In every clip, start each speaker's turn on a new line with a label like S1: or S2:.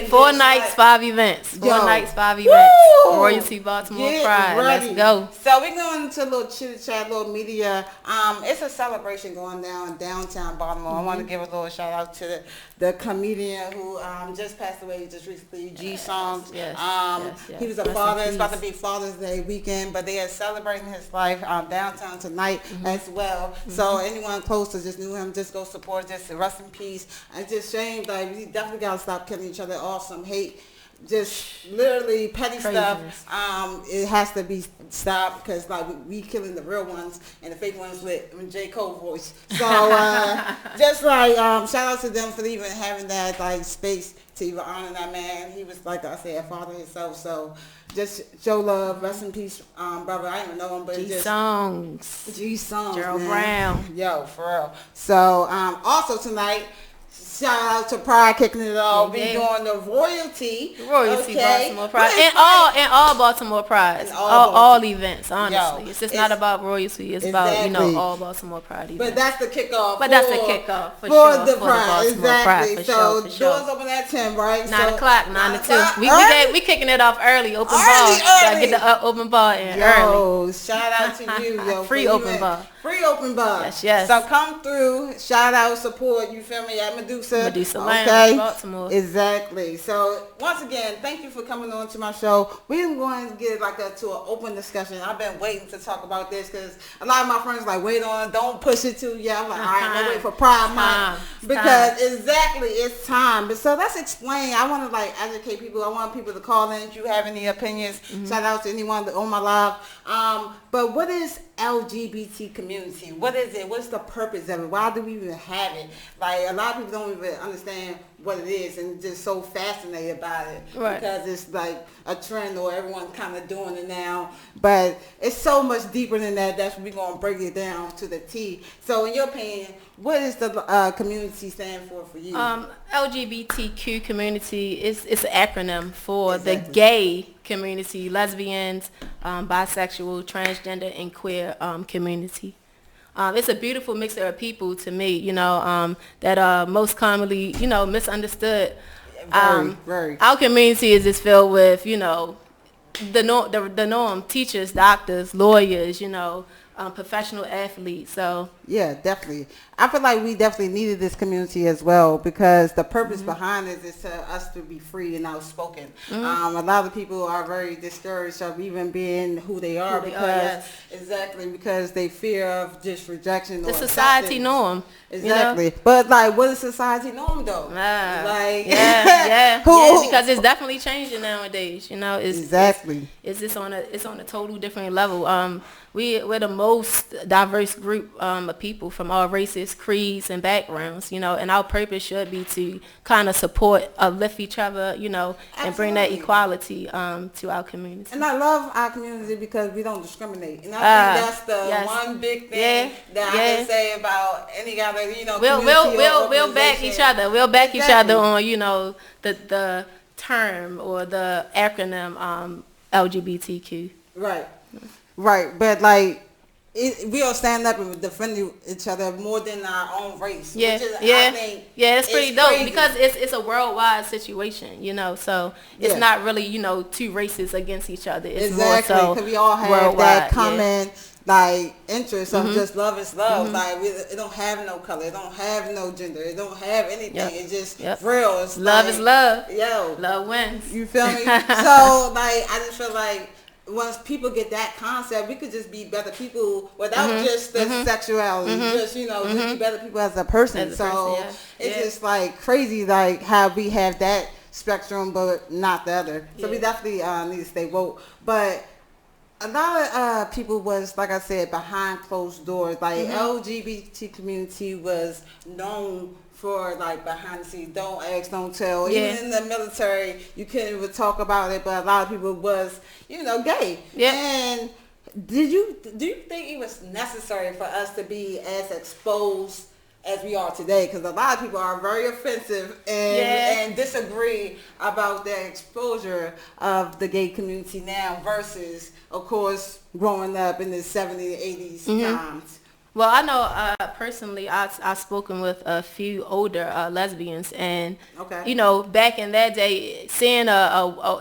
S1: 4 nights, 5 events. 4 nights, 5 events. Royalty Baltimore Pride. Let's go.
S2: So we're going to a little chit chat, little media. It's a celebration going down in downtown Baltimore. I want to give a little shout out to the comedian who just passed away just recently, G Songs. He was a father. It's about to be Father's Day weekend, but they are celebrating his life downtown tonight as well. So anyone close to just knew him, just go support. Just rest in peace. It's just shame. Like, we definitely gotta stop killing each other off. Some hate, just literally petty stuff. It has to be stopped because like we killing the real ones and the fake ones with J. Cole voice. So just like shout out to them for even having that like space to even honor that man. He was, like I said, a father himself. So just show love, rest in peace, brother. I don't even know him, but G Songs,
S1: Gerald Brown.
S2: Yo, for real. So also tonight, shout out to Pride kicking it off. We doing the royalty
S1: Baltimore Pride, and all Baltimore Prides, all events. Honestly, it's just not about royalty. It's about all Baltimore Pride events.
S2: But that's the kickoff.
S1: For sure,
S2: the Pride.
S1: Pride, for
S2: so
S1: sure.
S2: Doors open at 10, right?
S1: 9 o'clock, 9 to 2. We kicking it off early. Open bar. Gotta get the open bar in early.
S2: Shout out to you, yo.
S1: Free open bar.
S2: Free open bar.
S1: Yes.
S2: So come through, shout out, support. You feel me? At Medusa
S1: Lounge, Baltimore.
S2: Exactly. So once again, thank you for coming on to my show. We're going to get to an open discussion. I've been waiting to talk about this because a lot of my friends like, wait on, don't push it too. Yeah, I'm like, all right, I'm gonna wait for Pride Month because it's time. But so let's explain. I want to like educate people. I want people to call in if you have any opinions. Shout out to anyone on my live. But what is LGBT community? What is it? What's the purpose of it? Why do we even have it? Like, a lot of people don't even understand what it is and just so fascinated by it because it's like a trend or everyone's kind of doing it now. But it's so much deeper than that. That's what we're going to break it down to the T. So in your opinion, what is the community stand for you?
S1: LGBTQ community is an acronym for the gay community, lesbians, bisexual, transgender, and queer community. It's a beautiful mixture of people to me, that are most commonly, misunderstood.
S2: Very.
S1: Our community is just filled with, the norm, teachers, doctors, lawyers, professional athletes. So
S2: yeah, definitely. I feel like we definitely needed this community as well because the purpose behind it is to us to be free and outspoken. A lot of people are very discouraged of even being who they are because they fear of just rejection.
S1: The society norm.
S2: Exactly. But like, what is society norm though?
S1: Because it's definitely changing nowadays. It's just on a total different level. We're the most diverse group of people from all races, creeds, and backgrounds, and our purpose should be to kind of support, uplift each other, and bring that equality to our community.
S2: And I love our community because we don't discriminate. And I think that's the one big thing that I can say about any other,
S1: we'll back each other. We'll back each other on, the term or the acronym LGBTQ.
S2: Right, but like we all stand up and defend each other more than our own race. I think
S1: it's pretty dope
S2: crazy.
S1: Because it's a worldwide situation, so it's not really two races against each other. It's more so
S2: because we all have worldwide, that common like interest of just love is love. Like it don't have no color, it don't have no gender, it don't have anything. It's just real. It's
S1: love is love.
S2: Yo,
S1: love wins.
S2: You feel me? So like I just feel like once people get that concept, we could just be better people without just the sexuality. Just just be better people as a person. It's just like crazy, like how we have that spectrum, but not the other. So we definitely need to stay woke. But a lot of people was, like I said, behind closed doors. Like LGBT community was known for like behind the scenes, don't ask, don't tell. Even in the military, you couldn't even talk about it, but a lot of people was, gay. And do you think it was necessary for us to be as exposed as we are today? Because a lot of people are very offensive and disagree about the exposure of the gay community now versus, of course, growing up in the 70s, 80s times.
S1: Well, I know personally, I've spoken with a few older lesbians, and you know, back in that day, seeing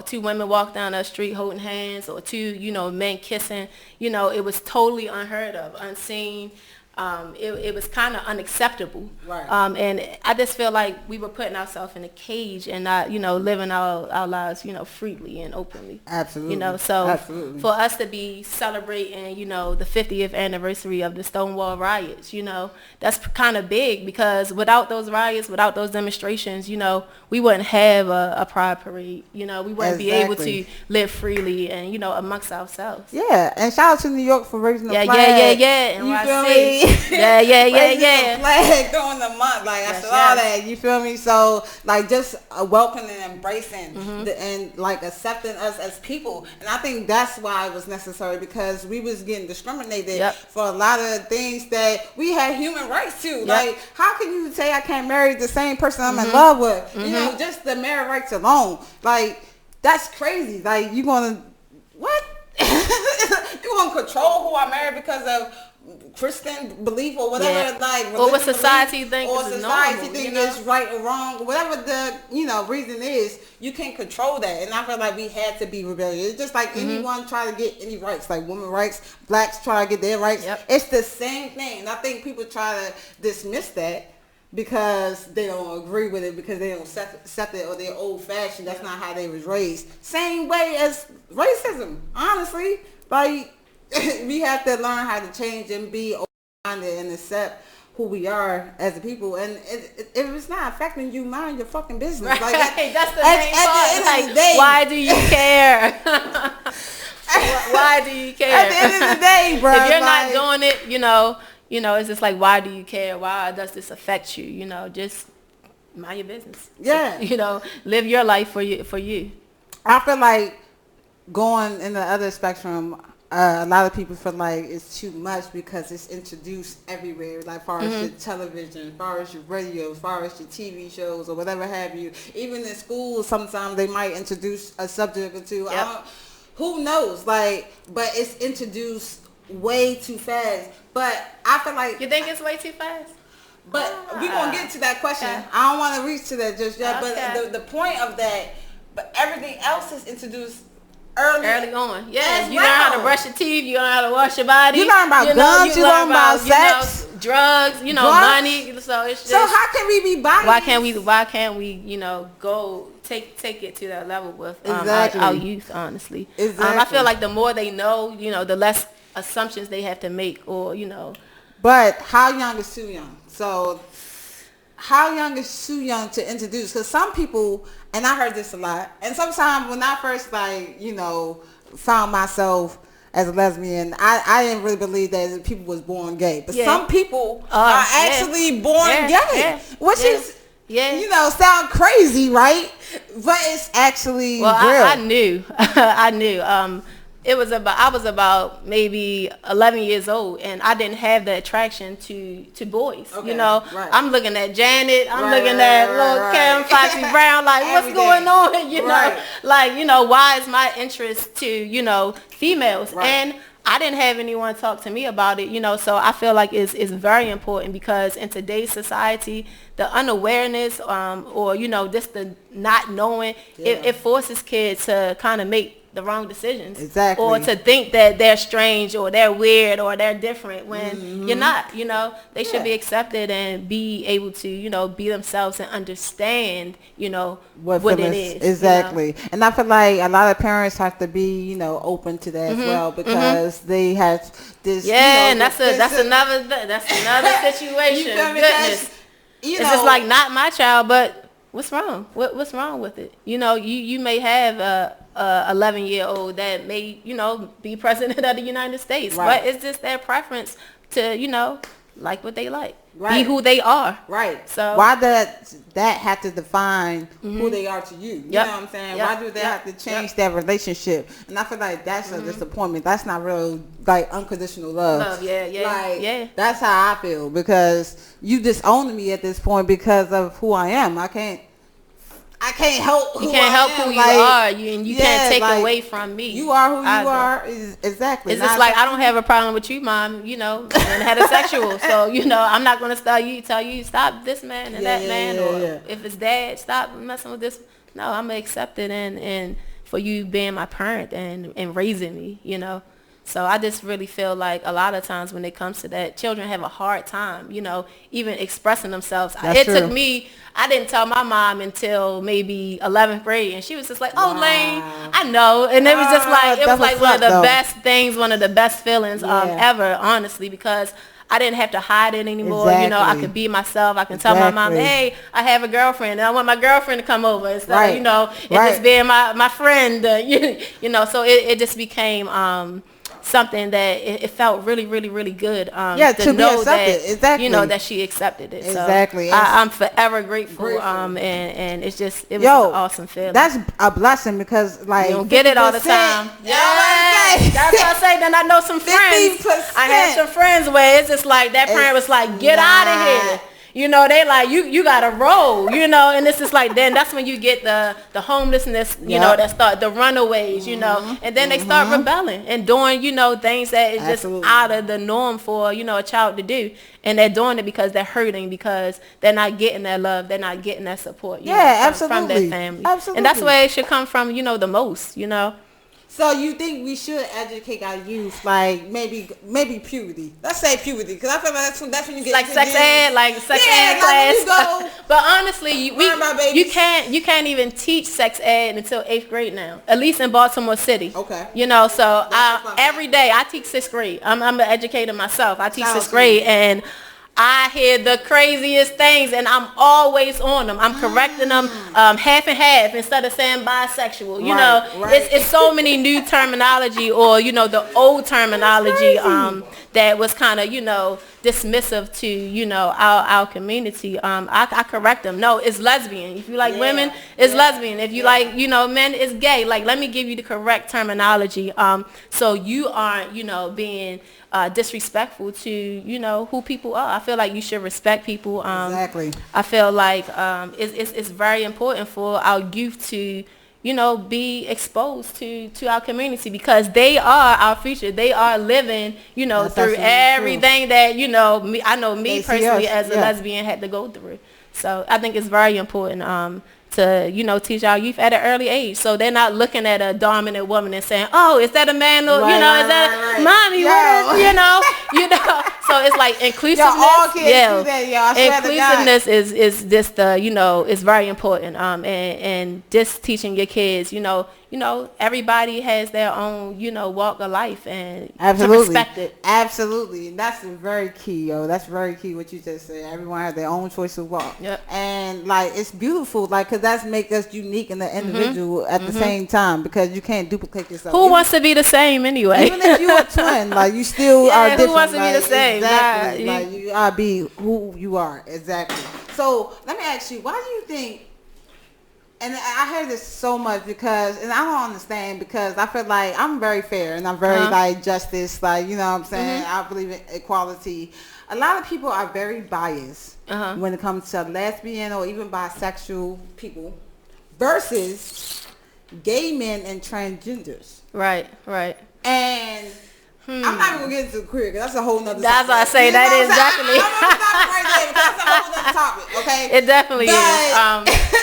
S1: two women walk down the street holding hands, or two, you know, men kissing, you know, it was totally unheard of, unseen. It was kind of unacceptable.
S2: Right.
S1: And I just feel like we were putting ourselves in a cage and not, you know, living our lives, you know, freely and openly.
S2: Absolutely.
S1: You know, so
S2: Absolutely.
S1: For us to be celebrating, you know, the 50th anniversary of the Stonewall riots, you know, that's kind of big, because without those riots, without those demonstrations, you know, we wouldn't have a pride parade. You know, we wouldn't be able to live freely and, you know, amongst ourselves.
S2: Yeah, and shout out to New York for raising the flag.
S1: Yeah.
S2: You feel me?
S1: Yeah.
S2: Flag during the month, like I saw that. You feel me? So like just welcoming and embracing and like accepting us as people, and I think that's why it was necessary, because we was getting discriminated for a lot of things that we had human rights to. Like, how can you say I can't marry the same person I'm in love with? You know, just the marriage rights alone. Like, that's crazy. Like, you gonna what? You gonna control who I marry because of Christian belief or whatever, like
S1: or what society thinks
S2: or
S1: is
S2: society
S1: normal,
S2: think
S1: you know?
S2: is right or wrong, whatever the reason is, you can't control that. And I feel like we had to be rebellious. It's just like anyone try to get any rights, like women's rights, blacks try to get their rights. It's the same thing. And I think people try to dismiss that because they don't agree with it, because they don't accept it, or they're old fashioned. That's not how they was raised. Same way as racism, honestly. Like, we have to learn how to change and be open-minded and accept who we are as a people. And if it's not affecting you, mind your fucking business.
S1: Right.
S2: Like,
S1: that's the main part. Like, why do you care? Why do you care?
S2: At the end of the day, bro.
S1: If you're not doing it, you know, it's just like, why do you care? Why does this affect you? You know, just mind your business.
S2: Yeah.
S1: You know, live your life for you.
S2: I feel like going in the other spectrum, a lot of people feel like it's too much because it's introduced everywhere, like far as your television, as far as your radio, as far as your TV shows or whatever have you. Even in schools, sometimes they might introduce a subject or two. Who knows? Like, but it's introduced way too fast. But I feel like...
S1: You think it's way too fast?
S2: But we're going to get to that question. Okay. I don't want to reach to that just yet. Okay. But the point of that, but everything else is introduced early on.
S1: Yeah, you learn how to brush your teeth, you learn how to wash your body.
S2: You learn about guns, you learn about sex,
S1: drugs, money. So it's just,
S2: so how can we be biased?
S1: Why can't we, go take it to that level with our youth, honestly.
S2: Exactly.
S1: I feel like the more they know, the less assumptions they have to make, or
S2: But how young is too young? So how young is too young to introduce? Because some people, and I heard this a lot, and sometimes when I first found myself as a lesbian, I didn't really believe that people was born gay. But some people are actually born gay, which is sound crazy, right? But it's actually real.
S1: I knew. I knew. I was about maybe 11 years old, and I didn't have the attraction to boys. Okay, right. I'm looking at Janet, I'm looking at little Karen Foxy Brown, like, what's going on? Why is my interest to, females? Right. And I didn't have anyone talk to me about it, so I feel like it's very important, because in today's society, the unawareness, or, just the not knowing, it forces kids to kind of make the wrong decisions.
S2: Exactly.
S1: Or to think that they're strange, or they're weird, or they're different, when you're not. They should be accepted and be able to, be themselves and understand, what it is.
S2: Exactly. And I feel like a lot of parents have to be, open to that as well, because they have this.
S1: Yeah, and that's another situation. Goodness. It's just like, not my child, but what's wrong? What's wrong with it? You may have a 11-year-old that may, be president of the United States, but it's just their preference to, like what they like, be who they are.
S2: Right.
S1: So
S2: why does that have to define who they are to you? You know what I'm saying? Why do they have to change that relationship? And I feel like that's a disappointment. That's not real, unconditional love. That's how I feel, because you disown me at this point because of who I am. I can't help who
S1: you can't help who you are. You can't take away from me.
S2: You are who you are. Exactly.
S1: It's just like I don't have a problem with you, mom. And heterosexual. So I'm not gonna tell you stop this man and that man, or if it's dad, stop messing with this. No, I'm gonna accept it and for you being my parent and raising me. So I just really feel like a lot of times when it comes to that, children have a hard time, even expressing themselves. It took me, I didn't tell my mom until maybe 11th grade, and she was just like, oh, Lane, I know. And it was just like, it was like one of the best things, one of the best feelings ever, honestly, because I didn't have to hide it anymore. I could be myself. I can tell my mom, hey, I have a girlfriend, and I want my girlfriend to come over instead of, it just being my friend, so it just became something that it felt really, really, really good.
S2: To know be accepted. Exactly.
S1: That she accepted it.
S2: Exactly.
S1: So I'm forever grateful. And it was just an awesome feeling.
S2: That's a blessing because like
S1: you don't get it all the time. Yeah. That's what I say. Then I know some friends.
S2: 50%.
S1: I had some friends where it's just like that parent was like, get out of here. They like, you gotta roll, and it's just like, then that's when you get the homelessness, that start, the runaways, and then they start rebelling and doing, things that is just out of the norm for, a child to do. And they're doing it because they're hurting, because they're not getting that love, they're not getting that support, from their family. Absolutely. And that's where it should come from, the most,
S2: So you think we should educate our youth, like maybe puberty? Let's say puberty, because I feel like that's when you get
S1: like sex ed, class. But honestly, you can't even teach sex ed until 8th grade now, at least in Baltimore City.
S2: Okay.
S1: So every day I teach 6th grade. I'm an educator myself. I teach 6th grade, and I hear the craziest things, and I'm always on them. I'm correcting them half and half instead of saying bisexual. It's so many new terminology, or the old terminology that was kind of dismissive to our community. I correct them. No, it's lesbian. If you like women, it's lesbian. If you like men, it's gay. Like, let me give you the correct terminology. So you aren't being disrespectful to who people are. I feel like you should respect people.
S2: Exactly.
S1: I feel like it's very important for our youth to be exposed to our community, because they are our future. They are living through everything that I know me personally as a lesbian had to go through. So I think it's very important to teach our youth at an early age, so they're not looking at a dominant woman and saying, oh, is that a man, or is that mommy, so it's like inclusiveness.
S2: All kids do that,
S1: inclusiveness is just is very important, and just teaching your kids everybody has their own walk of life, and to respect it.
S2: Absolutely. And that's very key, that's very key what you just said. Everyone has their own choice of walk.
S1: Yep.
S2: And like, it's beautiful, like, because that's make us unique in the individual at the same time, because you can't duplicate yourself.
S1: Who wants to be the same anyway?
S2: Even if you're a twin, like, you still are different.
S1: Who wants to be the same?
S2: Exactly. Like, you gotta be who you are. Exactly. So let me ask you, why do you think, and I hear this so much because, and I don't understand, because I feel like I'm very fair and I'm very like justice, like, what I'm saying? I believe in equality. A lot of people are very biased when it comes to lesbian or even bisexual people versus gay men and transgenders.
S3: Right, right.
S2: And I'm not even going to get into queer because that's a whole nother topic.
S3: That's what I say. That is definitely.
S2: I'm going to stop right there because that's a whole nother topic, okay?
S3: It definitely is.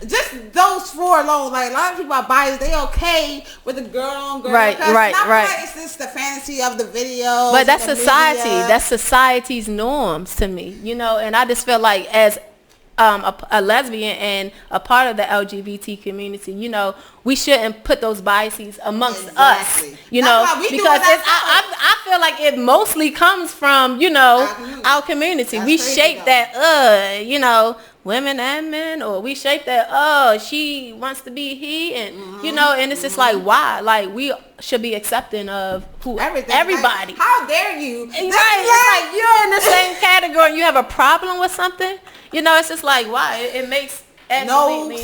S2: Just those four alone, like a lot of people are biased. They okay with the girl on girl.
S3: Right, right.
S2: Like it's just the fantasy of the video.
S3: But that's society. Media. That's society's norms to me, you know. And I just feel like as a lesbian and a part of the LGBT community, you know, we shouldn't put those biases amongst us, you know, because I feel like it mostly comes from, you know, our community. We shape that, you know, women and men, or we shape that, she wants to be he, and you know, and it's just like, why? Like, we should be accepting of everybody.
S2: Like, how dare you?
S3: Right, it's like you're in the same category and you have a problem with something. You know, it's just like, why? It makes absolutely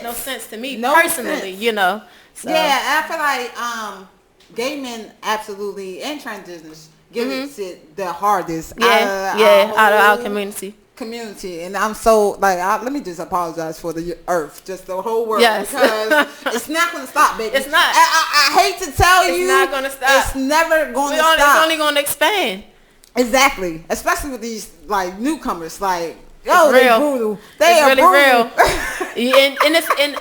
S3: no sense to me personally, you know. So.
S2: Yeah, I feel like gay men absolutely, and transgenders get it the hardest
S3: out of our community.
S2: community, and I'm so like, let me just apologize for the earth, just the whole world, because it's not going to stop, baby.
S3: It's not.
S2: I hate to tell you,
S3: it's not going to stop.
S2: It's never going to stop.
S3: It's only going to expand.
S2: Exactly, especially with these like newcomers, like. Yo, they brutal.
S3: They are
S2: really
S3: brutal. and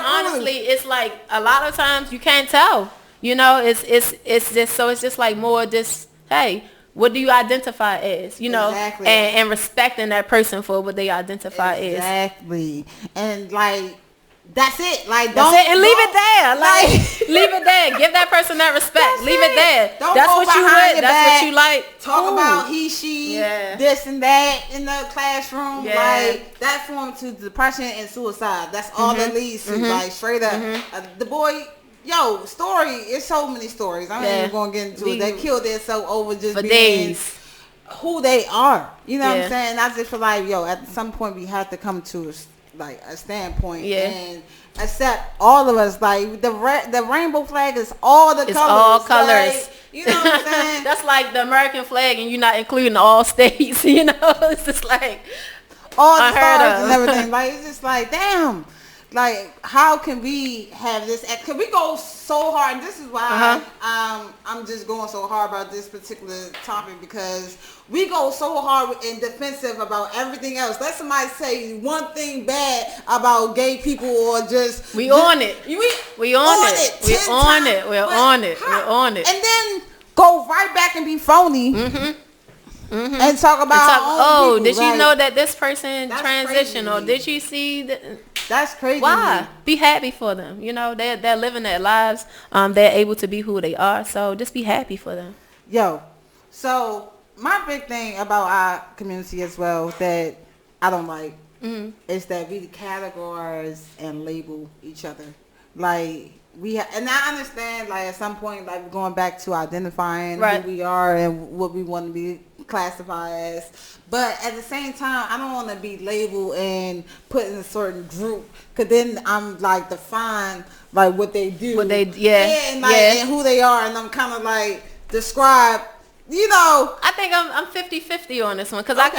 S3: honestly, it's like a lot of times you can't tell. You know, it's just like more just, hey, what do you identify as? You know,
S2: exactly.
S3: and respecting that person for what they identify as.
S2: Exactly, and like. That's it. Like,
S3: don't and leave it there. Like, leave it there. Give that person that respect. Leave it there.
S2: That's
S3: what you with. That's what you like.
S2: Talk about he, she, this and that in the classroom. Yeah. Like, that form to depression and suicide. That's all that leads to. Like, straight up. The boy, story. It's so many stories. I'm not even going to get into it. They killed themselves over just being days. Who they are. You know what I'm saying? I just feel like, at some point we have to come to a standpoint and accept all of us. Like the rainbow flag is all the colors.
S3: All colors.
S2: Like, you know what I'm saying?
S3: That's like the American flag, and you're not including all states. You know, it's just like
S2: all the stars and everything. Like, it's just like, damn. Like, how can we have this? Can we go so hard? And this is why I'm just going so hard about this particular topic, because we go so hard and defensive about everything else. Let somebody say one thing bad about gay people, or just
S3: we on it. We on it. We're on it. We're on it. We're on it.
S2: And then go right back and be phony. And talk about
S3: did you know that this person transitioned, or did you see that?
S2: That's crazy.
S3: Why? Be happy for them. You know, they're living their lives. They're able to be who they are. So just be happy for them.
S2: So my big thing about our community as well that I don't like is that we categorize and label each other. Like, and I understand, like, at some point, like, we're going back to identifying who we are and what we want to be classified as. But at the same time, I don't want to be labeled and put in a certain group, because then I'm, like, define, like, what they do.
S3: And,
S2: and who they are, and I'm kind of, like, describe. You know,
S3: I think I'm 50-50 on this one, because I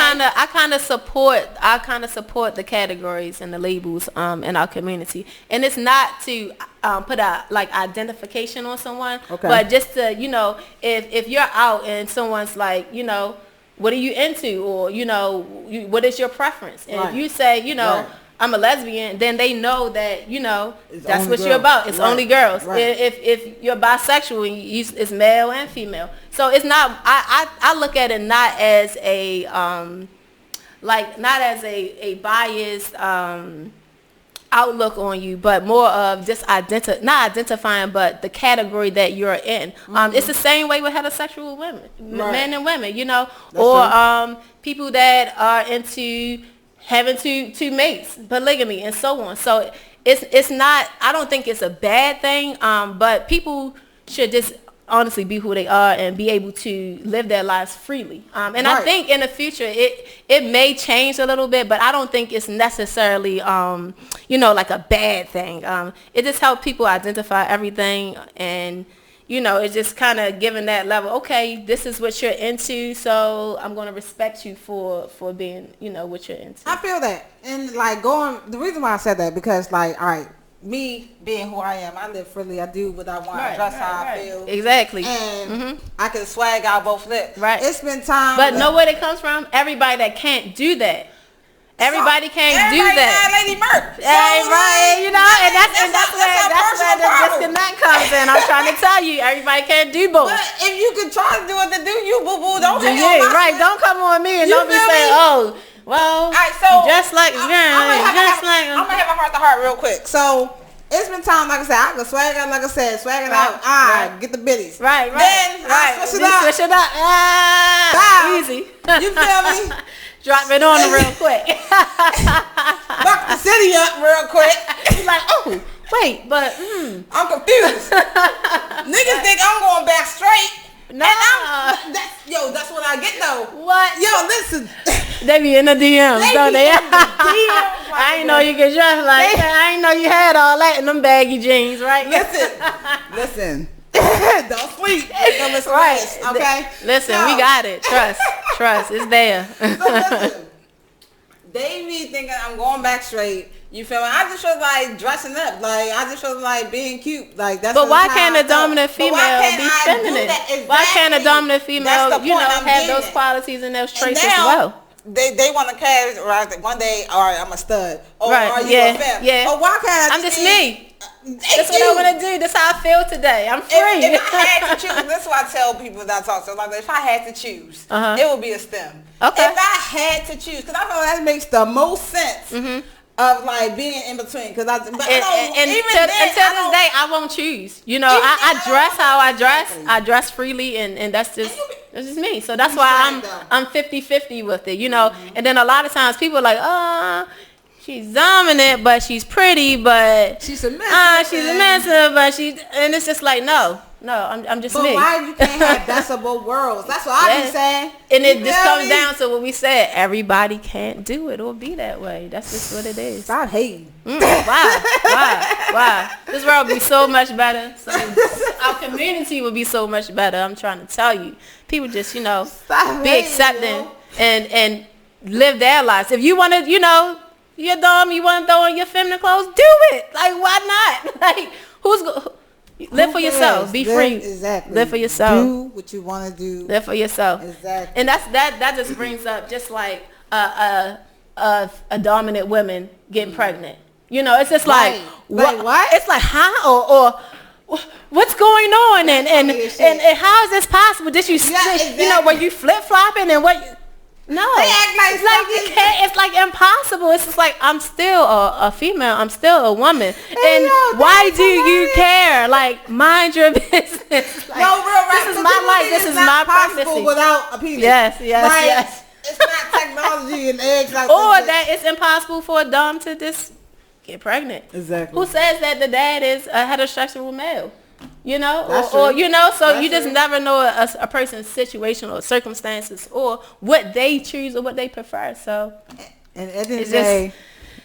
S3: kind of support the categories and the labels in our community, and it's not to put a like identification on someone, but just to, if you're out and someone's like, what are you into, or what is your preference, and if you say I'm a lesbian, then they know that, that's what you're about. It's only girls. If you're bisexual, it's male and female. So it's not, I look at it not as a, not as a biased outlook on you, but more of just not identifying, but the category that you're in. It's the same way with heterosexual women, men and women, or people that are into having two mates, polygamy, and so on. So it's not, I don't think it's a bad thing, but people should just honestly be who they are and be able to live their lives freely. I think in the future it may change a little bit, but I don't think it's necessarily like a bad thing. It just helps people identify everything, and it's just kind of giving that level, okay, this is what you're into, so I'm going to respect you for being, what you're into.
S2: I feel that. And, like, the reason why I said that, because, like, all right, me being who I am, I live freely. I do what I want. I dress how I feel.
S3: Exactly.
S2: And I can swag out both lips.
S3: Right.
S2: It's been time.
S3: But know where it comes from? Everybody that can't do that. Everybody can't do that.
S2: Lady Merc.
S3: Right, and that's where the disconnect comes in. I'm trying to tell you, everybody can't do both.
S2: But if you can try to do it, then do you, boo boo. Don't hang on my shit.
S3: Don't come on me and don't be saying, oh, well, just like,
S2: I'm gonna have a heart to heart real quick. So it's been time, like I said, I can swag out, swag it out. Get the biddies.
S3: Right.
S2: Then I switch it up.
S3: Easy.
S2: You feel me?
S3: Drop it on real quick.
S2: Fuck the city up real quick.
S3: You're like, oh, wait, but
S2: I'm confused. Niggas think I'm going back straight.
S3: No.
S2: That's what I get though.
S3: What?
S2: Listen.
S3: They be in the DMs, don't they? I ain't know you could dress like that. I ain't know you had all that in them baggy jeans, right?
S2: Listen. Don't sleep. Don't listen to this, okay?
S3: Listen, we got it. Trust. It's there.
S2: So listen, they be thinking I'm going back straight. You feel me? I just feel like dressing up. Like, I just feel like being cute. Like, that's.
S3: But why can't a dominant female be feminine? Exactly. Why can't a dominant female, have those qualities and those traits as well?
S2: They want to categorize one day, all right, I'm a stud. Or are you a femme?
S3: Yeah.
S2: Or why can't
S3: I'm just me. That's what I want to do. That's how I feel today. I'm free.
S2: If I had to choose, this is what I tell people that I talk to. Like, if I had to choose, it would be a STEM.
S3: Okay.
S2: If I had to choose, because I feel that makes the most sense of like being in between. Because until this day,
S3: I won't choose. You know, I dress how I dress. Exactly. I dress freely, and that's just me. So that's why I'm 50-50 with it. You know, and then a lot of times people are like, she's dominant, but she's pretty, but
S2: she's submissive.
S3: And it's just like, no, I'm just me.
S2: But why you can't have decibel worlds? That's what I be saying.
S3: And it just comes down to what we said. Everybody can't do it or be that way. That's just what it is.
S2: Stop hating.
S3: Why? This world would be so much better. Our community would be so much better. I'm trying to tell you. People just, be accepting and live their lives. If you want to, you're dumb, you want to throw on your feminine clothes, do it. Like, why not? Like, live for yourself. Be free.
S2: Exactly.
S3: Live for yourself.
S2: Do what you want to do.
S3: Live for yourself.
S2: Exactly.
S3: And that just brings up just like a dominant woman getting pregnant. It's just like
S2: what?
S3: It's like or what's going on and how is this possible? Did you were you flip flopping and what? No,
S2: they act like
S3: you can't. It's like impossible. It's just like I'm still a female. I'm still a woman. And why do you care? Like, mind your business. Like,
S2: no, real right.
S3: This is my life. This is my pregnancy.
S2: Without a penis.
S3: Yes.
S2: It's not technology and eggs like.
S3: Or that it's impossible for a dom to just get pregnant.
S2: Exactly.
S3: Who says that the dad is a heterosexual male?
S2: That's
S3: so
S2: That's
S3: you just never know a person's situation or circumstances or what they choose or what they prefer. So,
S2: and at the end of the day,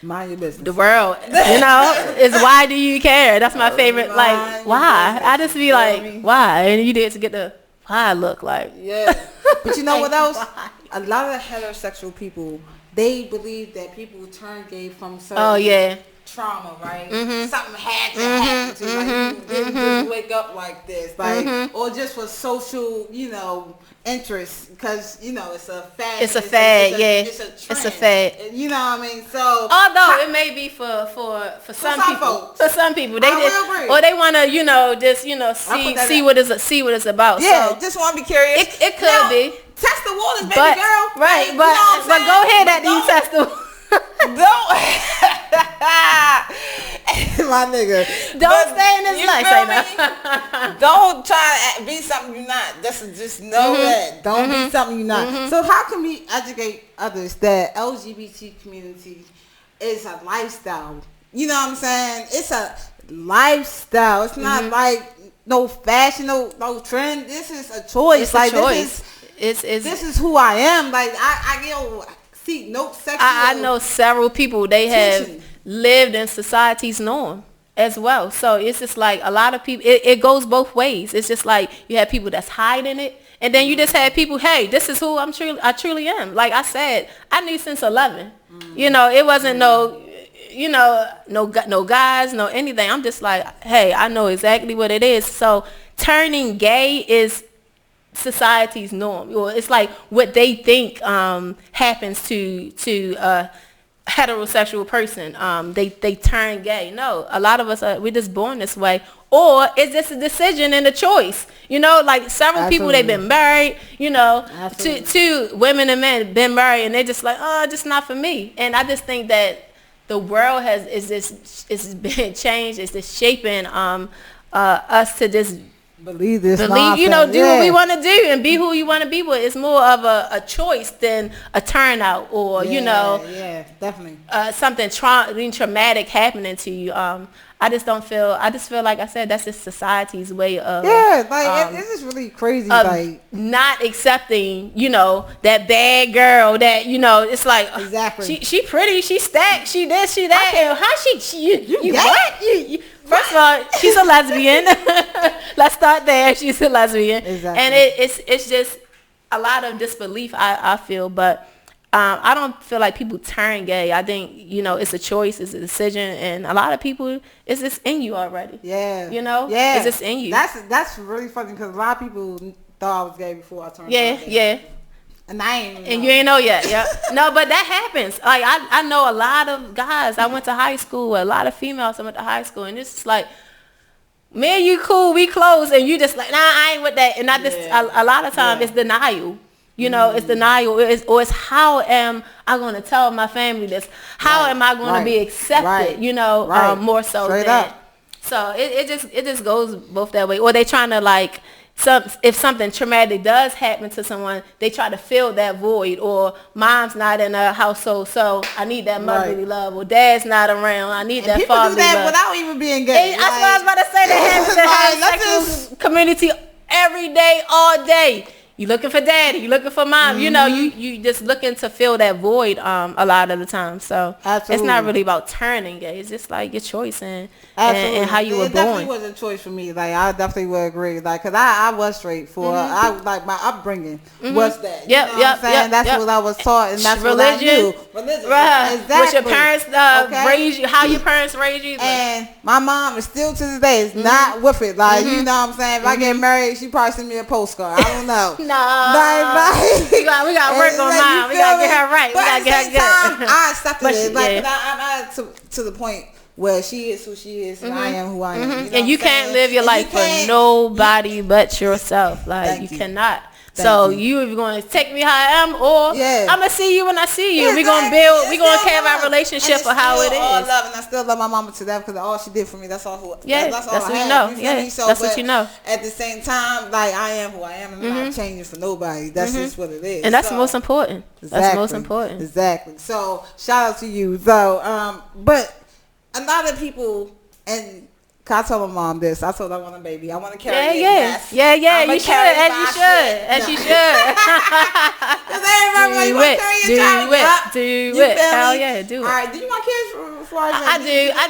S2: mind your business.
S3: The world, is why do you care? That's my favorite. Like, why? I just be like, why? And you did to get the why look like.
S2: Yeah, but you know what else? Why? A lot of heterosexual people, they believe that people turn gay from certain trauma, right? Something had to happen to you. Like, you didn't just wake up like this, like, or just for social, interest, because it's a fad.
S3: It's a fad,
S2: It's a trend.
S3: It's a fad.
S2: You know what I mean? So
S3: although it may be for some people,
S2: folks.
S3: for some people, they want to just see what it's about.
S2: Yeah,
S3: so
S2: just want to be curious.
S3: It could be.
S2: Test the waters, baby girl.
S3: Right, but go ahead after you test the.
S2: Don't, my nigga.
S3: Don't stay in this life.
S2: Don't try to be something you're not. Just know that. Don't be something you're not. So how can we educate others that LGBT community is a lifestyle? You know what I'm saying? It's a lifestyle. It's not like no fashion, no trend. This is a choice.
S3: It's like a choice.
S2: This is who I am. Like I seek no sexual.
S3: I know several people. They have lived in society's norm as well. So it's just like a lot of people. It goes both ways. It's just like you have people that's hiding it, and then you just have people. Hey, this is who I truly am. Like I said, I knew since 11. It wasn't no guys, no anything. I'm just like, hey, I know exactly what it is. So turning gay is society's norm. It's like what they think happens to a heterosexual person. They turn gay. No, a lot of us we're just born this way, or it's just a decision and a choice. Like several people, they've been married. Two women and men been married, and they're just like, just not for me. And I just think that the world is been changed. It's just shaping us to just
S2: believe this.
S3: Do what we want to do and be who you want to be with. It's more of a choice than a turnout or
S2: definitely
S3: something traumatic happening to you. I just feel like I said that's just society's way of
S2: this is really crazy, like
S3: not accepting that bad girl that it's like
S2: exactly
S3: she pretty, she stacked, she this, she that, and how you what first of all, she's a lesbian. Let's start there. She's a lesbian,
S2: exactly.
S3: And it's just a lot of disbelief. I feel, but I don't feel like people turn gay. I think, you know, it's a choice, it's a decision, and a lot of people, it's just in you already.
S2: Yeah.
S3: You know?
S2: Yeah.
S3: It's just in you.
S2: That's really funny because a lot of people thought I was gay before I turned
S3: gay. Yeah.
S2: And I ain't
S3: and you ain't know yet. Yeah. No, but that happens. Like, I know a lot of guys. I went to high school with a lot of females. I went to high school, and it's just like, man, you cool, we close, and you just like, nah, I ain't with that. And I just, a lot of times it's denial. You know, it's denial. It's how am I going to tell my family this? How am I going to be accepted? You know, more so
S2: Straight
S3: than.
S2: Up.
S3: So it just goes both that way. Or they trying to like, if something traumatic does happen to someone, they try to fill that void. Or mom's not in a household, so I need that motherly love. Or dad's not around, I need that fatherly love. People do that
S2: without even being gay.
S3: That's what I was about to say. They have the homosexual community every day, all day. You looking for daddy, you looking for mom. You know, you just looking to fill that void a lot of the time. So it's not really about turning gay. It's just like your choice and how you were born. It
S2: definitely was a choice for me. Like, I definitely would agree. Like, cause I was straight for I like my upbringing was that. You know what I'm saying? That's what I was taught, and that's
S3: religion.
S2: What I knew. Religion.
S3: Right.
S2: Exactly.
S3: What your parents raised you, how your parents raised you.
S2: And my mom is still to this day is not with it. Like, you know what I'm saying? If I get married, she probably send me a postcard. I don't know.
S3: No. We got to work on mine. We got to get her right.
S2: But
S3: we got to get her good.
S2: I accepted it. Like, I'm to the point where she is who she is and I am who I am. You know
S3: and you can't live your life for nobody but yourself. Like, you cannot. So you either going to take me how I am, or I'm going to see you when I see you. We're going to build, we're going to carve our relationship for how it is.
S2: All love, and I still love my mama to death because all she did for me, that's all that's
S3: what you know. That's what you know.
S2: At the same time, like, I am who I am, and I'm not changing for nobody. That's just what it is.
S3: And that's most important. That's most important.
S2: Exactly. So shout out to you. So, but a lot of people, and I told my mom this. I told her I want a baby. I want to carry it.
S3: Yeah. You should. As you should.
S2: Because everybody like, you want to carry your child.
S3: Do it. Hell yeah, do it.
S2: All right. Do you want kids before
S3: I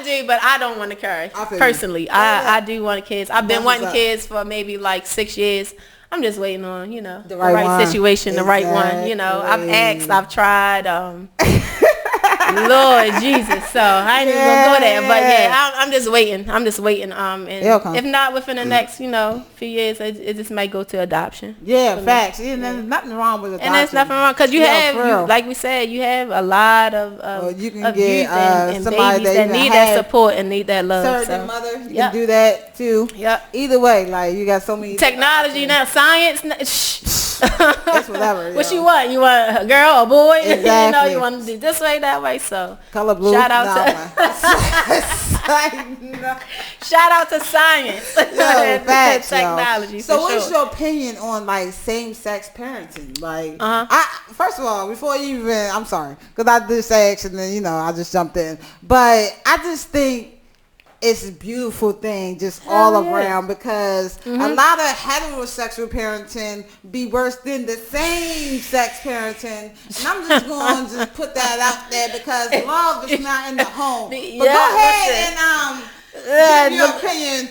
S3: do, but I don't want to carry. Personally, I do want kids. I've been wanting kids for maybe like 6 years. I'm just waiting on, you know, the right situation, the right one. You know, I've asked, I've tried. Lord Jesus, so I ain't even gonna go there, but I'm just waiting. And if not within the next, few years, it just might go to adoption.
S2: Yeah, facts. And there's nothing wrong with adoption.
S3: And there's nothing wrong because you have, like we said, you have a lot of
S2: you can
S3: of
S2: get
S3: youth and
S2: somebody
S3: babies that need that support and need that love.
S2: Surrogate mother, you can do that too.
S3: Yep.
S2: Either way, like, you got so many
S3: technology now, science.
S2: It's whatever.
S3: What you want? You want a girl, a boy?
S2: Exactly.
S3: You want to do this way, that way. So
S2: color blue.
S3: Shout out shout out to science.
S2: Facts,
S3: technology.
S2: So, what's your opinion on like same-sex parenting? Like, first of all, before you even, I'm sorry, because I did sex and then I just jumped in, but I just think it's a beautiful thing just all around because a lot of heterosexual parenting be worse than the same-sex parenting. And I'm just going to just put that out there because love is not in the home. But go ahead and give your opinion.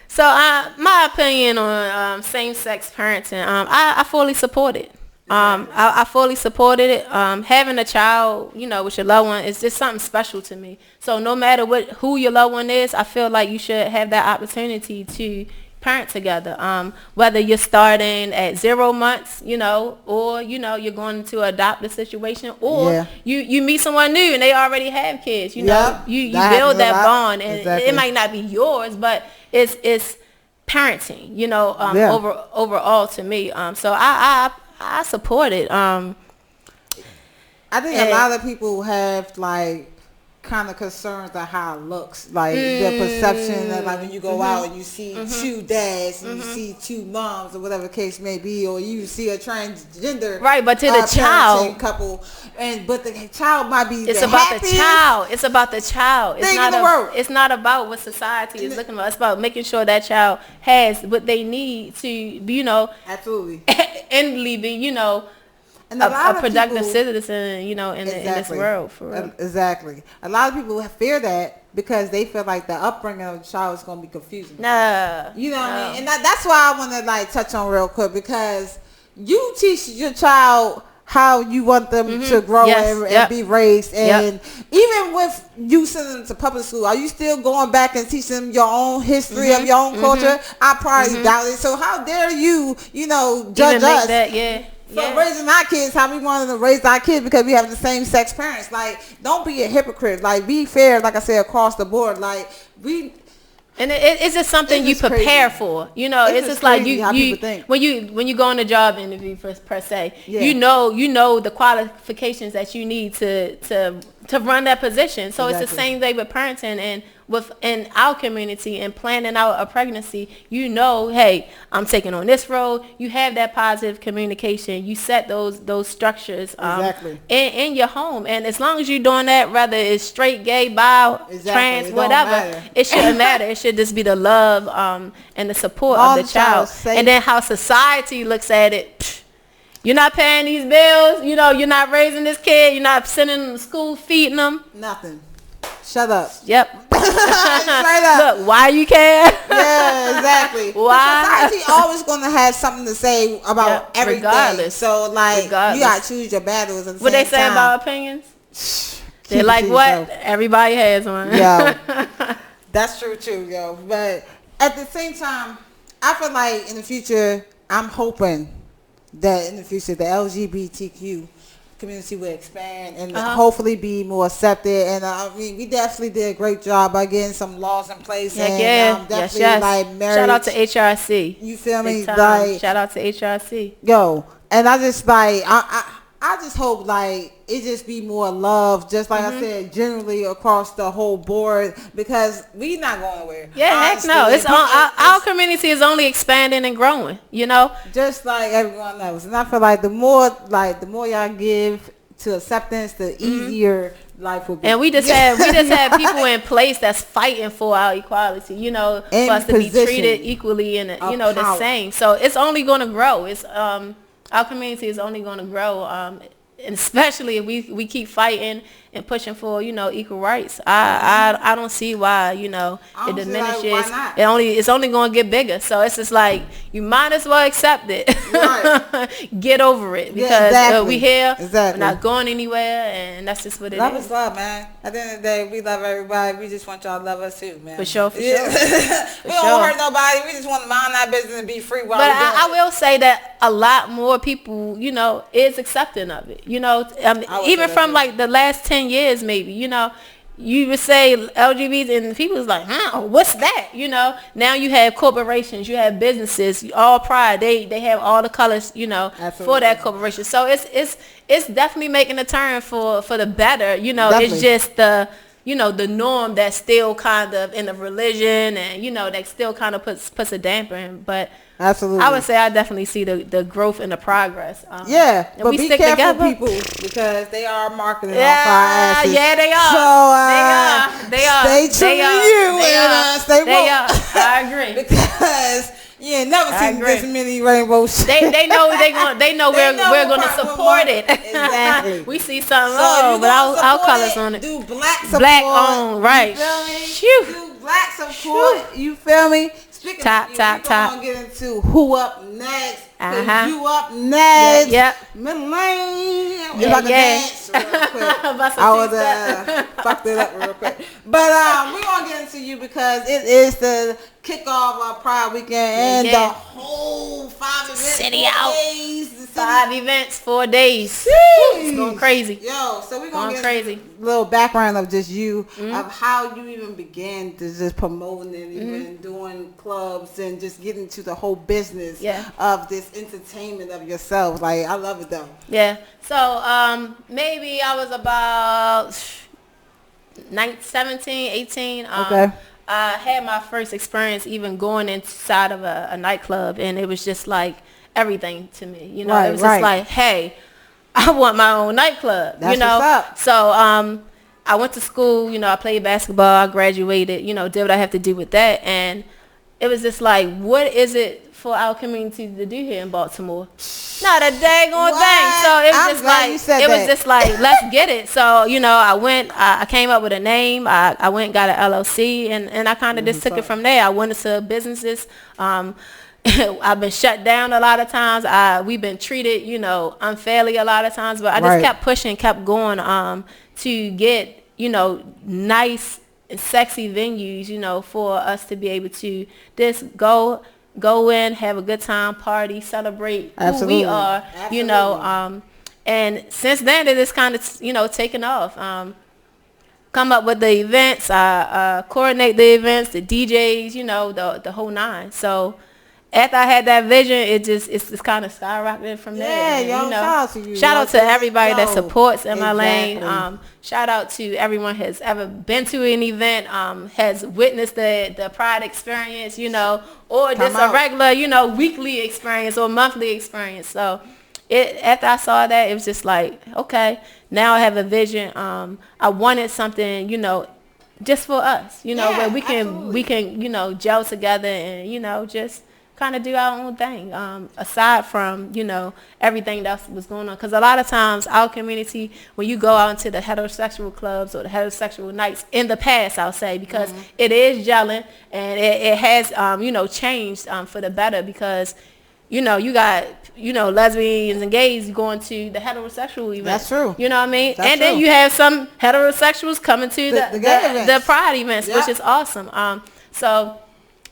S3: So my opinion on same-sex parenting, I fully support it. I fully supported it. Having a child, with your loved one is just something special to me. So no matter who your loved one is, I feel like you should have that opportunity to parent together. Whether you're starting at 0 months, or you're going to adopt a situation, or you meet someone new and they already have kids. You build that bond, and it might not be yours, but it's parenting. Overall to me. So I support it. I
S2: think a lot of people have like kind of concerns on how it looks, like the perception that like when you go out and you see two dads and you see two moms or whatever the case may be, or you see a transgender
S3: but to the child
S2: couple, but the child might be
S3: it's about the child. It's about the child.
S2: It's
S3: not about what society is looking for. It's about making sure that child has what they need to be,
S2: absolutely
S3: endly be,
S2: and
S3: a productive citizen, in this world, for real.
S2: Exactly. A lot of people fear that because they feel like the upbringing of the child is going to be confusing.
S3: No.
S2: You know what I mean? And that's why I want to like touch on real quick, because you teach your child how you want them to grow and be raised. And even with you sending them to public school, are you still going back and teaching them your own history of your own culture? I probably doubt it. So how dare you, judge us for raising our kids how we wanted to raise our kids because we have the same sex parents. Like, don't be a hypocrite. Like, be fair, like I said, across the board. Like,
S3: and it's just something you prepare for, it's just like you when you go on a job interview per se, you know the qualifications that you need to run that position. So it's the same way with parenting and within our community and planning out a pregnancy. Hey, I'm taking on this role. You have that positive communication. You set those structures in your home, and as long as you're doing that, whether it's straight, gay, bi, trans, whatever, it shouldn't matter. It should just be the love and the support of the child, and then how society looks at it. You're not paying these bills. You're not raising this kid. You're not sending them to school, feeding them.
S2: Nothing. Shut up.
S3: Yep.
S2: Straight up.
S3: Look, why you care?
S2: Yeah, exactly.
S3: Why?
S2: Society always going to have something to say about everything. Regardless. So, like, you got to choose your battles at the
S3: what
S2: same
S3: they say
S2: time.
S3: about opinions? They're like, what? Everybody has one.
S2: Yo, that's true, too, yo. But at the same time, I feel like in the future, I'm hoping that in the future, the LGBTQ community will expand and hopefully be more accepted. And we definitely did a great job by getting some laws in place. Definitely like marriage.
S3: Shout out to HRC.
S2: You feel me?
S3: Like, shout out to HRC.
S2: Yo, and I just like I just hope like it just be more love, just like I said, generally across the whole board, because we not going nowhere.
S3: Yeah, heck no. It's our community is only expanding and growing.
S2: Just like everyone else. And I feel like the more y'all give to acceptance, the easier life will be.
S3: And we just had people in place that's fighting for our equality. For us to be treated equally and the same. So it's only going to grow. It's our community is only going to grow, and especially if we keep fighting and pushing for equal rights. I don't see why it diminishes. Like, it's only going to get bigger. So it's just like you might as well accept it. Right. Get over it because we here. We're not going anywhere, and that's just what it is.
S2: Love is love, man. At the end of the day, we love everybody. We just want y'all to love us too, man.
S3: For sure.
S2: We don't hurt nobody. We just want to mind our business and be free while we're doing it.
S3: I will say that a lot more people, is accepting of it. Even from like the last 10 years, maybe, you would say LGBT and people is like, what's that? Now you have corporations, you have businesses, all pride. They have all the colors, for that corporation. So it's definitely making a turn for the better. It's just the norm that's still kind of in the religion and, that still kind of puts a damper in. But
S2: absolutely,
S3: I would say I definitely see the growth and the progress.
S2: But
S3: we
S2: be
S3: stick
S2: careful,
S3: together.
S2: people, because they are marketing off our asses.
S3: Yeah, they are.
S2: So
S3: they are.
S2: Stay true to you and stay woke.
S3: They are. I agree.
S2: Because you ain't never seen this many rainbows.
S3: They know we're gonna support it.
S2: Exactly.
S3: We see something but our colors on it.
S2: Do black support.
S3: Black on, right.
S2: Do black support. You feel me? Speaking
S3: top.
S2: We're gonna get into who up next. You up next.
S3: Yep.
S2: Middle lane. If I can dance real quick. I would fucked it up real quick. But we're gonna get into you because it is the kickoff of Pride Weekend and the whole 5 events.
S3: City out.
S2: 5
S3: events, 4 days. It's going crazy.
S2: Yo, so we're gonna get a little background of just you, of how you even began to just promoting and even doing clubs and just getting to the whole business of this entertainment of yourself. Like, I love it though.
S3: Yeah. So maybe I was about 17, 18.
S2: Okay.
S3: I had my first experience even going inside of a nightclub, and it was just like everything to me. It was just like, hey, I want my own nightclub.
S2: That's what's up.
S3: So I went to school. I played basketball. I graduated. Did what I have to do with that, and it was just like, what is it for our community to do here in Baltimore? Not a daggone thing. So it was just like let's get it. So I came up with a name. I went and got an LLC, and I kind of just took it from there. I went into businesses, I've been shut down a lot of times. We've been treated, you know, unfairly a lot of times. But I just kept pushing, kept going to get, you know, nice and sexy venues, you know, for us to be able to just go in, have a good time, party, celebrate who we are, you know. And since then, it is kind of, you know, taken off. Come up with the events, coordinate the events, the DJs, you know, the whole nine. So after I had that vision, it's just kind of skyrocketed from there.
S2: Yeah,
S3: and,
S2: yo,
S3: you know,
S2: shout out to you.
S3: Shout out to everybody that supports in my lane.
S2: Exactly.
S3: Shout out to everyone has ever been to an event, has witnessed the Pride experience, you know, or just a regular, you know, weekly experience or monthly experience. So after I saw that, it was just like, okay, now I have a vision. I wanted something, you know, just for us, you know, where we can, you know, gel together and, you know, just kind of do our own thing, aside from, you know, everything that was going on. Because a lot of times our community, when you go out into the heterosexual clubs or the heterosexual nights, in the past, I'll say, because it is gelling and it has, you know, changed for the better, because, you know, you got, you know, lesbians and gays going to the heterosexual events.
S2: That's true.
S3: You know what I mean?
S2: That's
S3: and then
S2: true.
S3: you have some heterosexuals coming to the Pride events, which is awesome. So,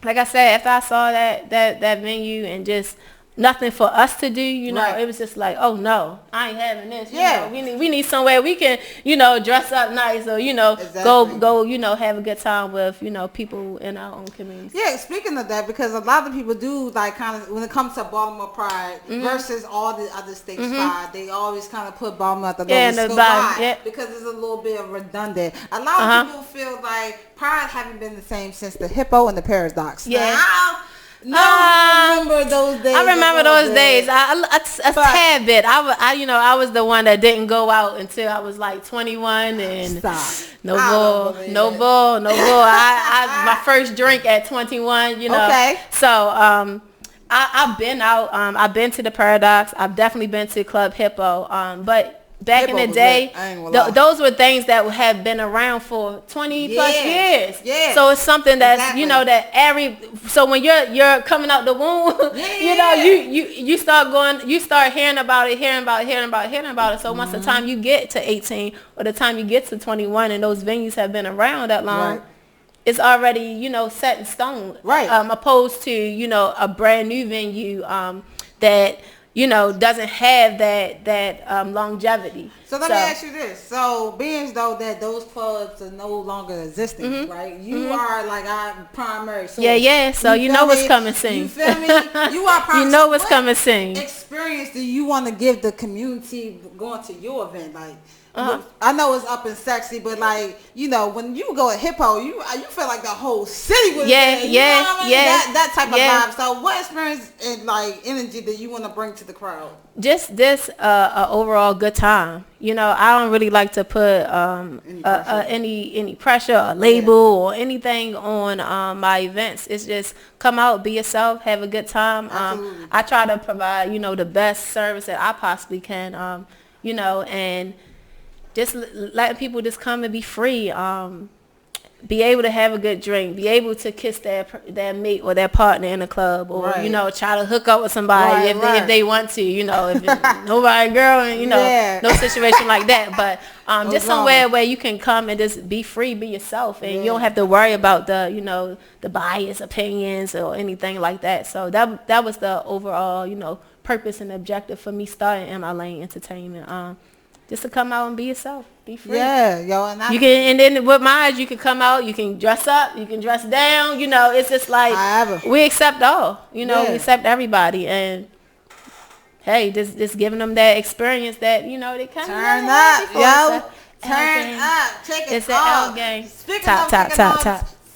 S3: like I said, after I saw that venue and just nothing for us to do, you know, it was just like, oh no, I ain't having this. You know, we need somewhere we can, you know, dress up nice or, you know, go, you know, have a good time with, you know, people in our own community.
S2: Yeah, speaking of that, because a lot of people do like kind of, when it comes to Baltimore Pride versus all the other states Pride, they always kind of put Baltimore at the lowest. Why? Because it's a little bit of redundant. A lot of people feel like Pride haven't been the same since the Hippo and the Paradox.
S3: Yeah.
S2: I remember those days.
S3: I remember those days. A tad bit. I was the one that didn't go out until I was like 21 and no bull. My first drink at 21. You know. Okay. So I've been out. I've been to the Paradox. I've definitely been to Club Hippo. But back in the day, those were things that have been around for 20 plus years. Yeah. So it's something that's, you know, so when you're coming out the womb, you know, you start hearing about it. So once the time you get to 18 or the time you get to 21 and those venues have been around that long, it's already, you know, set in stone. Right. Opposed to, you know, a brand new venue that, you know, doesn't have that longevity.
S2: So let me ask you this. So being though that those clubs are no longer existing, right? You are like our primary source.
S3: Yeah. So you know what's coming soon.
S2: You feel me? You are primary.
S3: You know what's coming soon.
S2: Experience do you want to give the community going to your event? Like, I know it's up and sexy, but like, you know, when you go to Hippo, you feel like the whole city was there. You know what I mean? That type of vibe. So what experience and like energy do you want to bring to the crowd?
S3: Just this overall good time. You know, I don't really like to put any pressure or label or anything on my events. It's just come out, be yourself, have a good time. I try to provide, you know, the best service that I possibly can. You know, and just letting people just come and be free, be able to have a good drink, be able to kiss their mate or their partner in a club, or you know, try to hook up with somebody if they want to, you know, if nobody girl and you know no situation like that, but just somewhere where you can come and just be free, be yourself, and you don't have to worry about the, you know, the bias opinions or anything like that. So that was the overall, you know, purpose and objective for me starting in my lane entertainment. Just to come out and be yourself, be free.
S2: Yeah, yo,
S3: and then with mine, you can come out, you can dress up, you can dress down. You know, it's just like we accept all. You know, we accept everybody, and hey, just giving them that experience that, you know, they kind of
S2: turn up, yo, turn up, check it out.
S3: It's an L game.
S2: Top.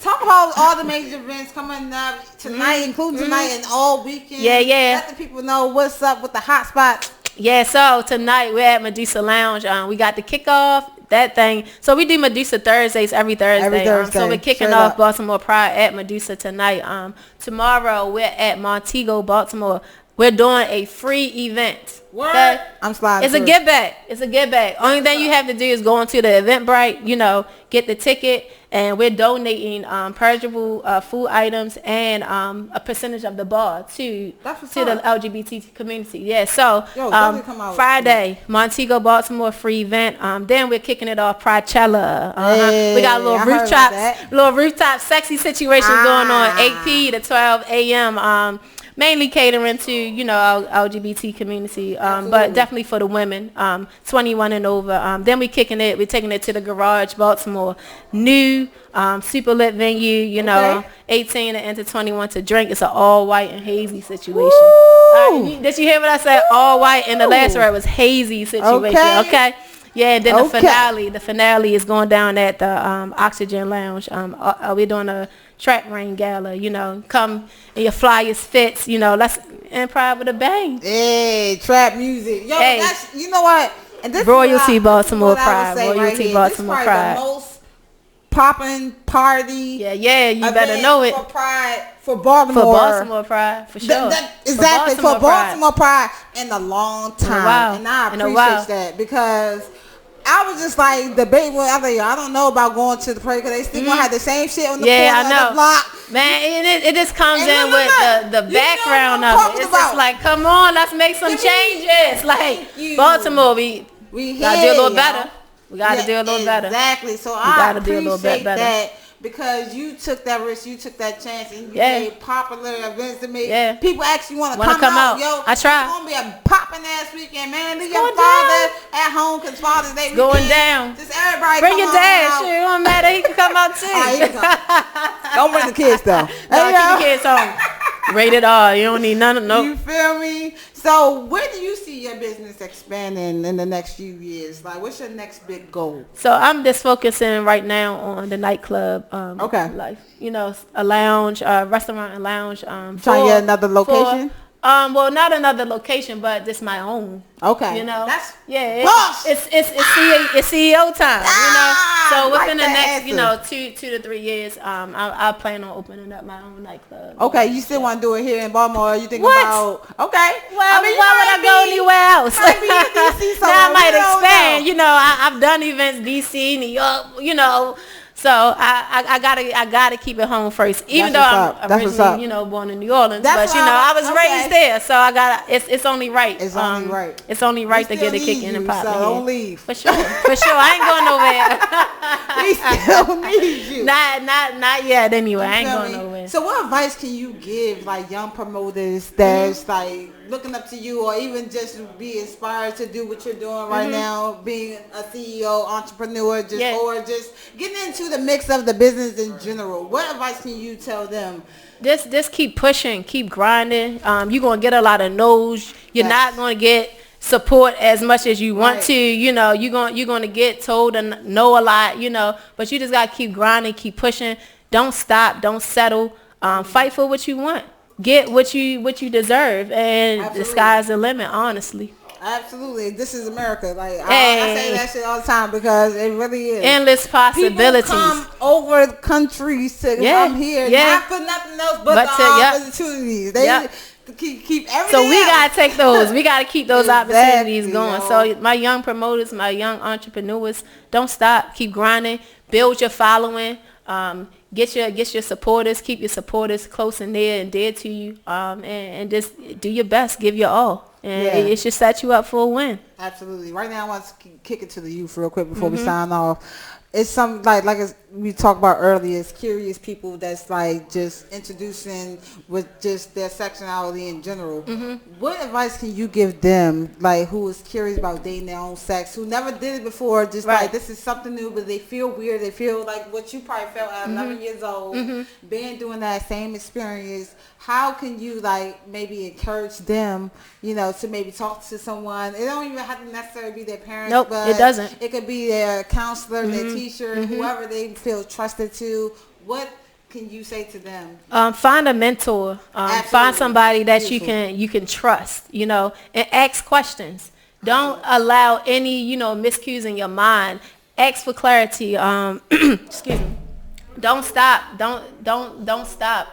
S2: Talk about all the major events coming up tonight, including tonight and all weekend.
S3: Yeah.
S2: Let the people know what's up with the hot spots.
S3: Yeah, so tonight we're at Medusa Lounge. We got the kickoff, that thing. So we do Medusa Thursdays every Thursday. So we're kicking off Baltimore Pride at Medusa tonight. Tomorrow we're at Montego, Baltimore. We're doing a free event. Okay?
S2: I'm sliding.
S3: It's a get back. Only thing you have to do is go into the Eventbrite, you know, get the ticket, and we're donating perishable food items and a percentage of the bar to the LGBT community. Yeah, so Friday, Montego, Baltimore free event. Then we're kicking it off Pride-chella.
S2: Hey,
S3: we got a little rooftop sexy situation going on 8 p to 12 a.m. Mainly catering to, LGBT community, but definitely for the women, 21 and over. Then we're taking it to the Garage, Baltimore. New, super lit venue, 18 and enter 21 to drink. It's an all white and hazy situation. Did you hear what I said? All white, and the last word was hazy situation, okay? Yeah, and then the finale is going down at the Oxygen Lounge. We're doing a track rain gala, come in your flyest fits, let's improv with a bang.
S2: Hey, trap music. Yo, that's, you know what? And this
S3: Royalty Baltimore Pride. Royalty Baltimore Pride.
S2: The most popping party.
S3: Yeah, you better know it.
S2: For Pride, for Baltimore.
S3: For Baltimore Pride, for sure.
S2: Exactly, for Baltimore Pride in a long time. And I appreciate that because I was just like debating with I don't know about going to the parade because they still gonna have the same shit on the corner of the block.
S3: Man, it just comes in with the background of it. It's just like, come on, let's make some changes. Like Baltimore, we gotta do a little better. We gotta do a little better.
S2: Exactly. So I appreciate that. Because you took that risk, you took that chance, and you made popular events to make people actually want to come out. Yo,
S3: I try.
S2: It's gonna be a popping ass weekend, man. Leave your father at home because Father's Day weekend.
S3: Going down.
S2: Just everybody
S3: bring your dad. Shit, it don't matter. He can come out too.
S2: Don't bring the kids though.
S3: Keep the kids home. Rated R. You don't need none of no.
S2: You feel me? So where do you see your business expanding in the next few years? Like, what's your next big goal?
S3: So I'm just focusing right now on the nightclub life. A lounge, restaurant and lounge.
S2: Trying to get another location?
S3: Well, not another location, but just my own.
S2: Okay.
S3: That's it's CEO time. So within the next 2 to 3 years, I plan on opening up my own nightclub.
S2: Okay, you still want to do it here in Baltimore? You think about okay?
S3: Well, why would I go anywhere else? Now I might expand. I've done events DC, New York. So I gotta keep it home first, even though I'm originally born in New Orleans. But I was raised there, so I gotta. It's only right.
S2: It's only right.
S3: It's only right to get it kicking and popping.
S2: So don't leave.
S3: For sure. I ain't going nowhere.
S2: We still need you.
S3: Not yet. Anyway, I ain't going nowhere.
S2: So what advice can you give like young promoters that's like looking up to you, or even just be inspired to do what you're doing right now, being a CEO, entrepreneur, or just getting into the mix of the business in general? What advice can you tell them?
S3: Just keep pushing, keep grinding. You're gonna get a lot of no's. You're not gonna get support as much as you want to. You're gonna get told no a lot. But you just gotta keep grinding, keep pushing. Don't stop. Don't settle. Fight for what you want. Get what you deserve, and the sky's the limit. Honestly.
S2: Absolutely. This is America. Like I say that shit all the time because it really is.
S3: Endless possibilities.
S2: People come over countries to come here, not for nothing else but the opportunities. They keep everything.
S3: So we gotta take those. We gotta keep those opportunities going. So my young promoters, my young entrepreneurs, don't stop. Keep grinding. Build your following. Get your supporters. Keep your supporters close and near and dear to you. And just do your best. Give your all. And it should set you up for a win.
S2: Absolutely. Right now, I want to kick it to the youth real quick before we sign off. It's some like we talked about earlier. It's curious people that's like just introducing with just their sexuality in general. What advice can you give them, like who is curious about dating their own sex, who never did it before? Just like this is something new, but they feel weird. They feel like what you probably felt at 11 years old, being doing that same experience. How can you like maybe encourage them, to maybe talk to someone? It don't even have to necessarily be their parents.
S3: Nope,
S2: but
S3: it doesn't.
S2: It could be their counselor, their teacher, whoever they feel trusted to. What can you say to them?
S3: Find a mentor. Find somebody that you can trust. And ask questions. Don't allow any miscues in your mind. Ask for clarity. Excuse me. Don't stop. Don't stop.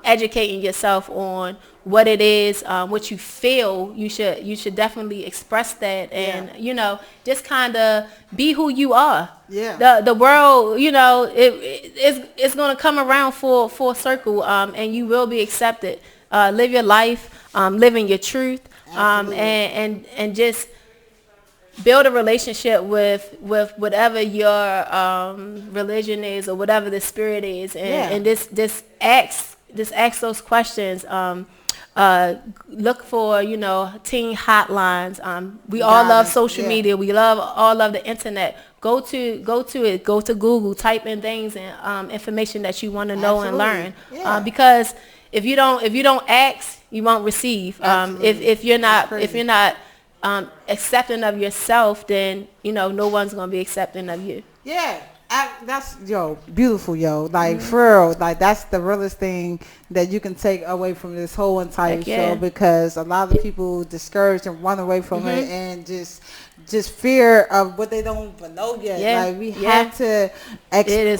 S3: Educating yourself on what it is, what you feel, you should definitely express that, and you know, just kind of be who you are. Yeah. The world, you know, it's gonna come around full circle, and you will be accepted. Live your life, live in your truth, and just build a relationship with whatever your religion is, or whatever the spirit is, and just ask those questions. Look for, you know, teen hotlines. We all love social media. We all love the internet. Go to it. Go to Google. Type in things and information that you want to know and learn. Because if you don't ask, you won't receive. If you're not accepting of yourself, then you know no one's gonna be accepting of you.
S2: Yeah. That's beautiful, like for real, like that's the realest thing that you can take away from this whole entire show, because a lot of people discourage and run away from it, and just fear of what they don't even know yet. Like we have to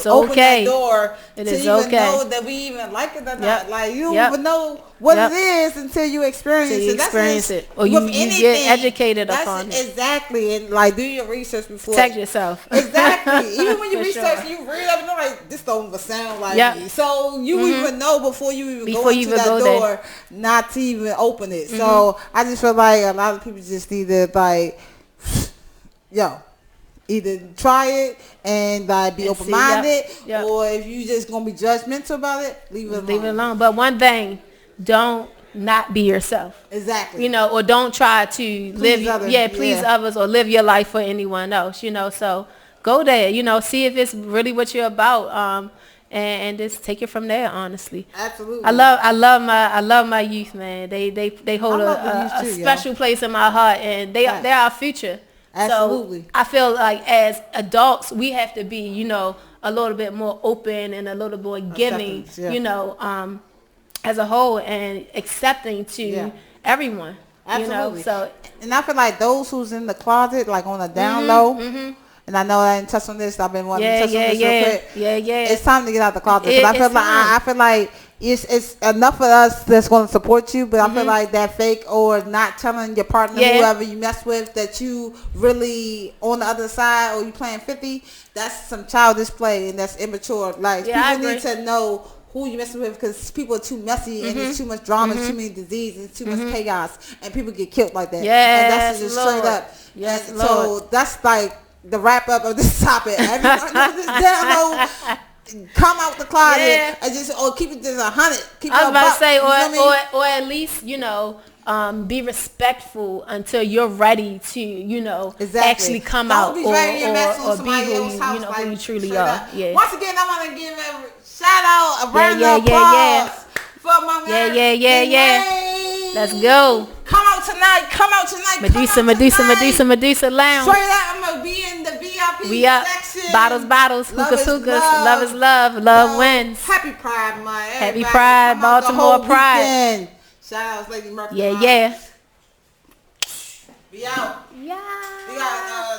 S2: open that door to even know that we even like it or not. Like you don't even know what it is until you experience it.
S3: Or you get educated upon it.
S2: Exactly, and like do your research before.
S3: Protect yourself.
S2: Exactly. Even when you research, you read up and you're like, this don't even sound like me. So you even know before you even go into that door, not to even open it. So I just feel like a lot of people just need to like, either try it and like be open-minded, or if you just gonna be judgmental about it, leave it alone.
S3: But one thing, don't not be yourself.
S2: Exactly.
S3: You know, or don't try to please others, or live your life for anyone else. You know, so go there. You know, see if it's really what you're about. And just take it from there. Honestly,
S2: absolutely.
S3: I love my youth, man. They hold a special place in my heart, and they're our future.
S2: Absolutely.
S3: So I feel like as adults, we have to be, you know, a little bit more open and a little more giving, you know, as a whole, and accepting to everyone.
S2: Absolutely.
S3: You know, so,
S2: and I feel like those who's in the closet, like on the down low, and I know I didn't touch on this. I've been wanting to touch on this real quick. It's time to get out the closet, because I feel like it's enough of us that's going to support you, but I feel like that fake or not telling your partner, whoever you mess with, that you really on the other side, or you playing 50, that's some childish play, and that's immature. Like people need to know who you messing with, because people are too messy, and there's too much drama, too many diseases, too much chaos, and people get killed like that. And that's just straight up. So that's like the wrap up of this topic. Everyone this down low, come out the closet and just keep it just 100.
S3: I was about to say, or at least, you know, be respectful until you're ready to, you know, actually come out, or be who you truly are.
S2: Once again, I want to give a shout out, a round of applause for my man.
S3: Let's go.
S2: Come out tonight.
S3: Medusa Lounge.
S2: Straight up, I'm gonna be in the VIP
S3: we up.
S2: section.
S3: Bottles, hookahs. Love is love wins.
S2: Happy Pride Month.
S3: Happy Pride, Baltimore Pride.
S2: Weekend. Shout out, Lady Murphy.
S3: Yeah.
S2: Be out.
S3: Yeah.
S2: We got